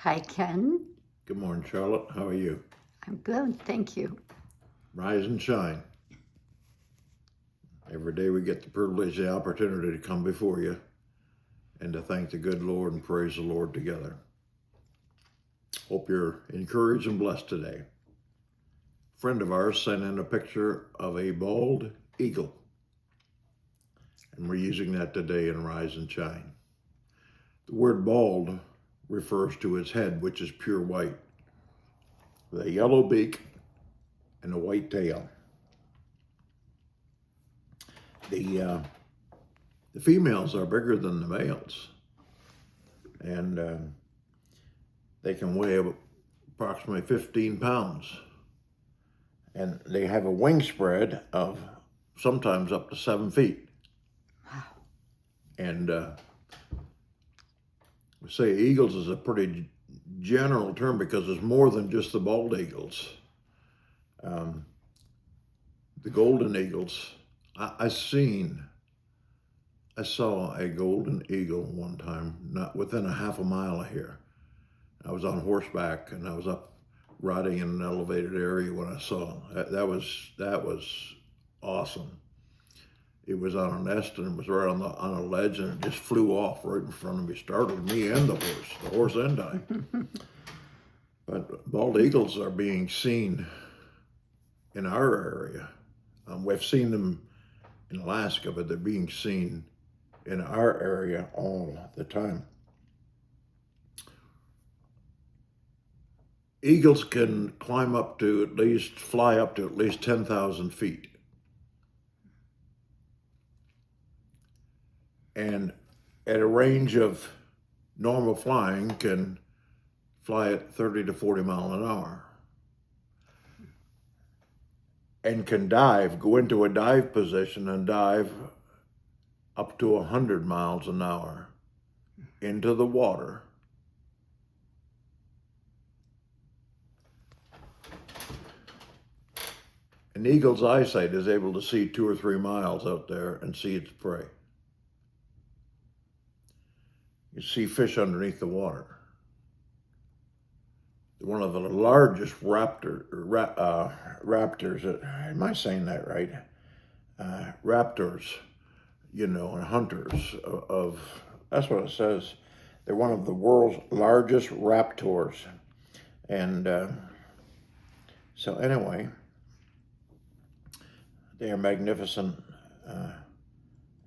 Hi, Ken. Good morning, Charlotte. How are you? I'm good, thank you. Rise and shine. Every day we get the privilege, the opportunity to come before you and to thank the good Lord and praise the Lord together. Hope you're encouraged and blessed today. A friend of ours sent in a picture of a bald eagle, and we're using that today in Rise and Shine. The word bald refers to its head, which is pure white, with a yellow beak and a white tail. The females are bigger than the males, and they can weigh approximately 15 pounds. And they have a wingspread of sometimes up to 7 feet. Wow. And we say eagles is a pretty general term because there's more than just the bald eagles. The golden eagles, I saw a golden eagle one time, not within a half a mile of here. I was on horseback and I was up riding in an elevated area when I saw that was awesome. It was on a nest and it was right on a ledge and it just flew off right in front of me, startled me and the horse and I. But bald eagles are being seen in our area. We've seen them in Alaska, but they're being seen in our area all the time. Eagles can fly up to at least 10,000 feet. And at a range of normal flying can fly at 30 to 40 miles an hour. And can go into a dive position and dive up to 100 miles an hour into the water. An eagle's eyesight is able to see 2 or 3 miles out there and see its prey. You see fish underneath the water. One of the largest raptors, am I saying that right? Raptors, and hunters that's what it says. They're one of the world's largest raptors. And so anyway, they are magnificent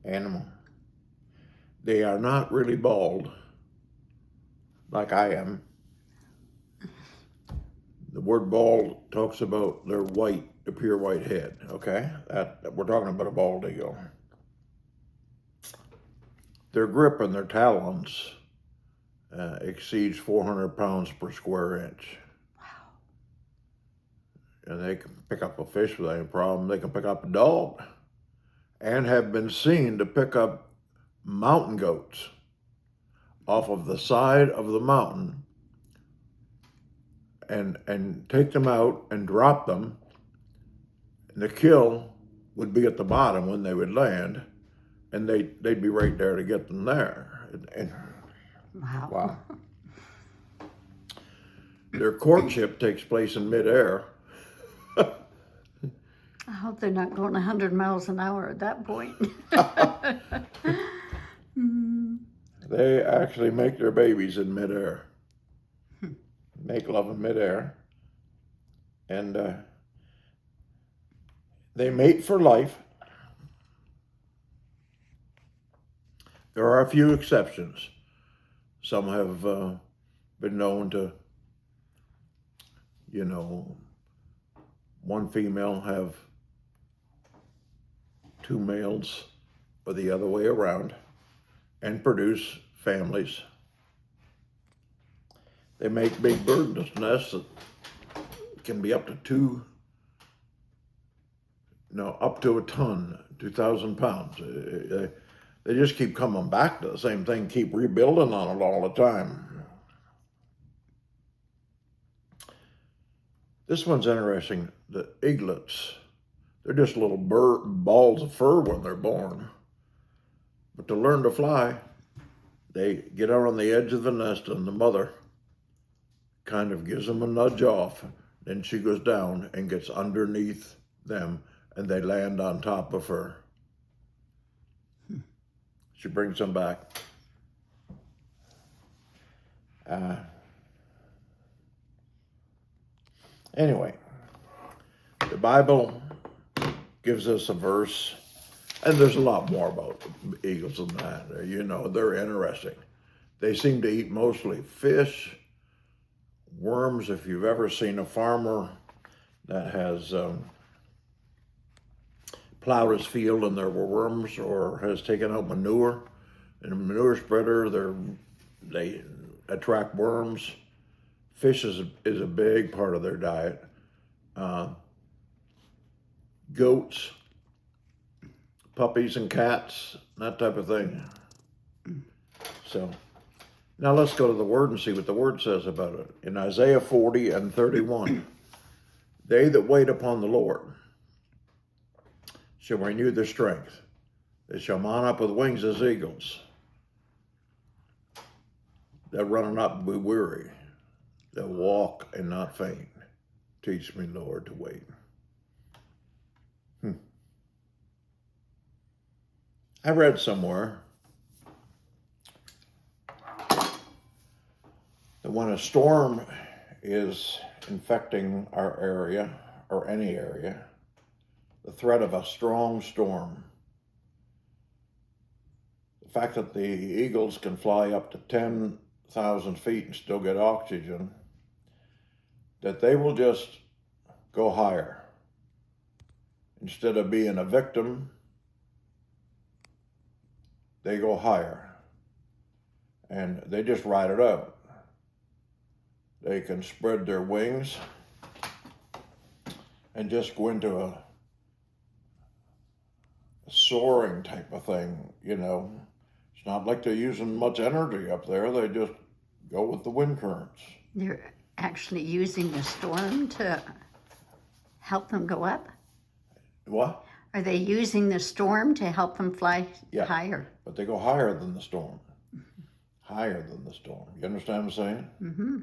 animal. They are not really bald like I am. The word bald talks about their white, the pure white head, okay? We're talking about a bald eagle. Their grip and their talons exceeds 400 pounds per square inch. Wow. And they can pick up a fish without any problem. They can pick up a dog and have been seen to pick up mountain goats off of the side of the mountain and take them out and drop them. And the kill would be at the bottom when they would land, and they'd be right there to get them there. Wow. Their courtship takes place in midair. I hope they're not going 100 miles an hour at that point. They actually make their babies in midair. Make love in midair. And they mate for life. There are a few exceptions. Some have been known to, one female have 2 males or the other way around and produce families. They make big bird's nests that can be up to a ton, 2,000 pounds. They just keep coming back to the same thing, keep rebuilding on it all the time. This one's interesting. The eaglets, they're just little balls of fur when they're born. But to learn to fly, they get out on the edge of the nest and the mother kind of gives them a nudge off. Then she goes down and gets underneath them, and they land on top of her. She brings them back. Anyway, the Bible gives us a verse, and there's a lot more about eagles than that. You know, they're interesting. They seem to eat mostly fish, worms. If you've ever seen a farmer that has plowed his field and there were worms, or has taken out manure, and a manure spreader, they attract worms. Fish is a big part of their diet. Goats, puppies and cats, that type of thing. So now let's go to the Word and see what the Word says about it. In Isaiah 40 and 31, they that wait upon the Lord shall renew their strength. They shall mount up with wings as eagles. They'll run and not be weary. They'll walk and not faint. Teach me, Lord, to wait. I read somewhere that when a storm is infecting our area, or any area, the threat of a strong storm, the fact that the eagles can fly up to 10,000 feet and still get oxygen, that they will just go higher. Instead of being a victim, they go higher. And they just ride it out. They can spread their wings and just go into a soaring type of thing, you know. It's not like they're using much energy up there. They just go with the wind currents. They're actually using the storm to help them go up? What? Are they using the storm to help them fly higher? But they go higher than the storm. Higher than the storm. You understand what I'm saying? Mm-hmm.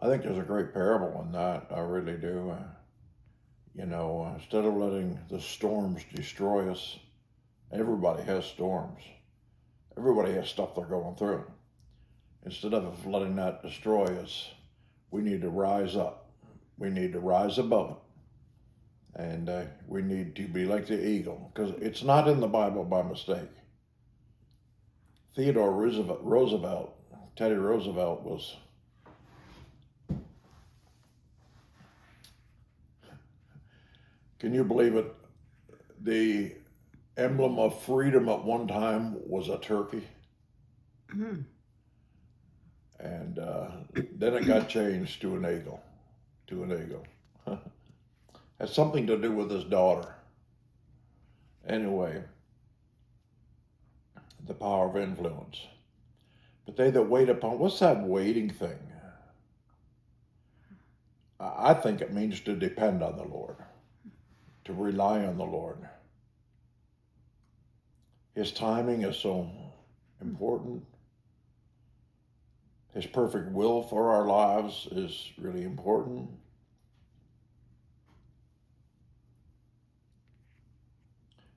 I think there's a great parable in that. I really do. You know, instead of letting the storms destroy us, everybody has storms. Everybody has stuff they're going through. Instead of letting that destroy us, we need to rise up. We need to rise above it. And we need to be like the eagle, because it's not in the Bible by mistake. Theodore Roosevelt, Teddy Roosevelt was can you believe it? The emblem of freedom at one time was a turkey. Mm-hmm. And then it got changed to an eagle. Had something to do with his daughter. Anyway, the power of influence. But they that wait upon, what's that waiting thing? I think it means to depend on the Lord, to rely on the Lord. His timing is so important. His perfect will for our lives is really important.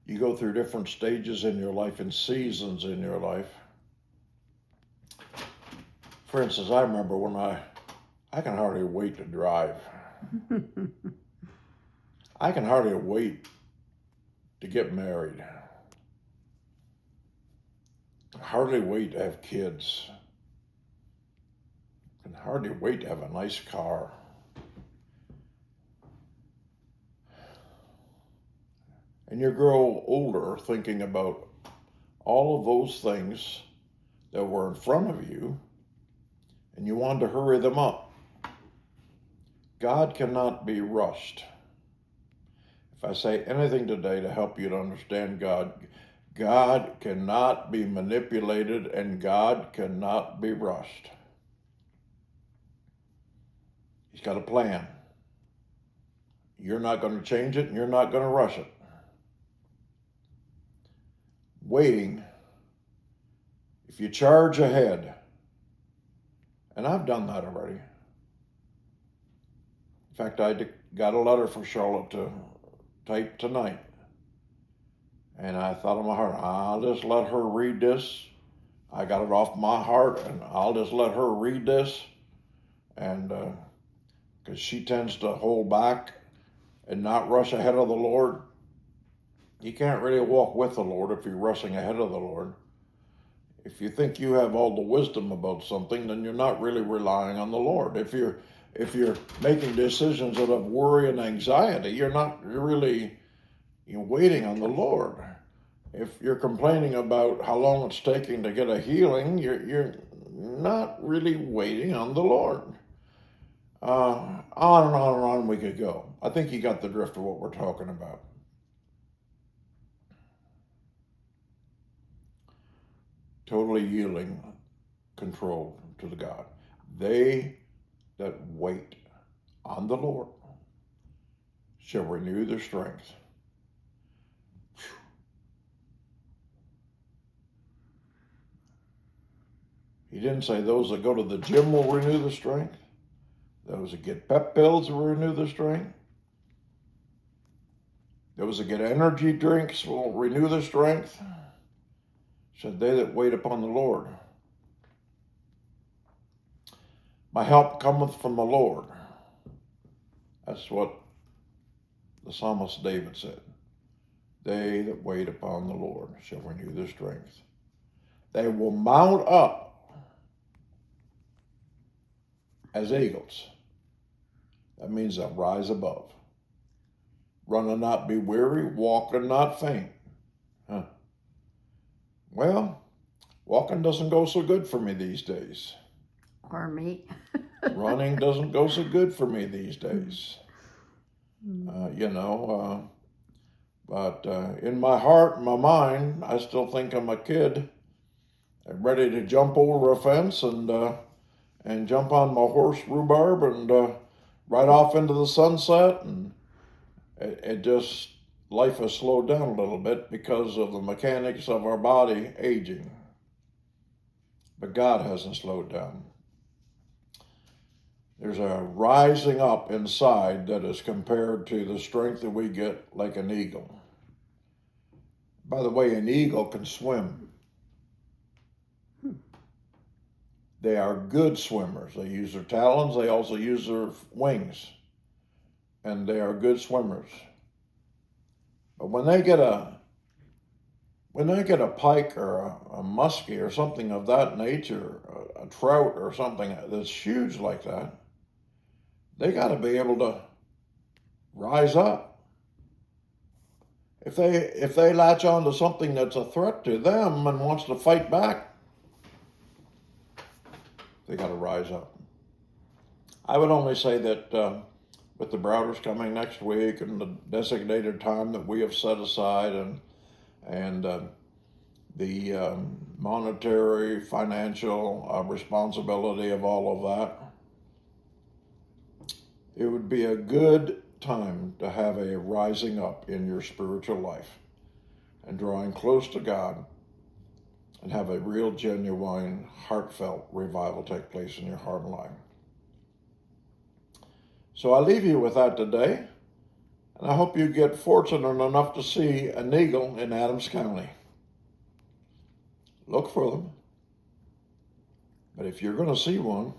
You go through different stages in your life and seasons in your life. For instance, I remember when I can hardly wait to drive. I can hardly wait to get married. I hardly wait to have kids. I can hardly wait to have a nice car. And you grow older thinking about all of those things that were in front of you, and you want to hurry them up. God cannot be rushed. If I say anything today to help you to understand God, God cannot be manipulated and God cannot be rushed. He's got a plan. You're not going to change it and you're not going to rush it. Waiting, if you charge ahead, And I've done that already. In fact, I got a letter for Charlotte to type tonight. And I thought in my heart, I'll just let her read this. I got it off my heart, and I'll just let her read this. And because she tends to hold back and not rush ahead of the Lord. You can't really walk with the Lord if you're rushing ahead of the Lord. If you think you have all the wisdom about something, then you're not really relying on the Lord. If you're making decisions out of worry and anxiety, you're really waiting on the Lord. If you're complaining about how long it's taking to get a healing, you're not really waiting on the Lord. On and on and on we could go. I think you got the drift of what we're talking about. Totally yielding control to the God. They that wait on the Lord shall renew their strength. He didn't say those that go to the gym will renew their strength. Those that get pep pills will renew their strength. Those that get energy drinks will renew their strength. Said they that wait upon the Lord. My help cometh from the Lord. That's what the psalmist David said. They that wait upon the Lord shall renew their strength. They will mount up as eagles. That means they'll rise above. Run and not be weary, walk and not faint. Well, walking doesn't go so good for me these days. Or me. Running doesn't go so good for me these days. But in my heart and my mind, I still think I'm a kid, ready to jump over a fence and jump on my horse rhubarb and ride off into the sunset. And life has slowed down a little bit because of the mechanics of our body aging. But God hasn't slowed down. There's a rising up inside that is compared to the strength that we get like an eagle. By the way, an eagle can swim. They are good swimmers. They use their talons. They also use their wings. And they are good swimmers. But when they get a pike or a muskie or something of that nature, a trout or something that's huge like that, they got to be able to rise up. If they latch on to something that's a threat to them and wants to fight back, they got to rise up. I would only say that with the Browders coming next week and the designated time that we have set aside and the monetary, financial responsibility of all of that, it would be a good time to have a rising up in your spiritual life and drawing close to God and have a real, genuine, heartfelt revival take place in your heart and life. So I leave you with that today, and I hope you get fortunate enough to see an eagle in Adams County. Look for them. But if you're going to see one,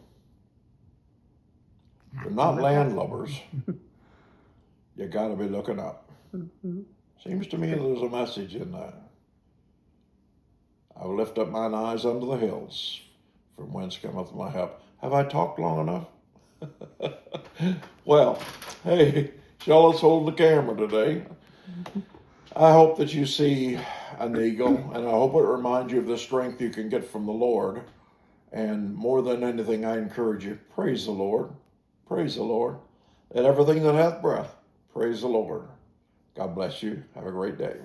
they're not landlubbers. You got to be looking up. Seems to me there's a message in that. I will lift up mine eyes unto the hills, from whence cometh my help. Have I talked long enough? Well, hey, Charlotte's holding the camera today. I hope that you see an eagle, and I hope it reminds you of the strength you can get from the Lord. And more than anything, I encourage you, praise the Lord. Praise the Lord. Let everything that hath breath, praise the Lord. God bless you. Have a great day.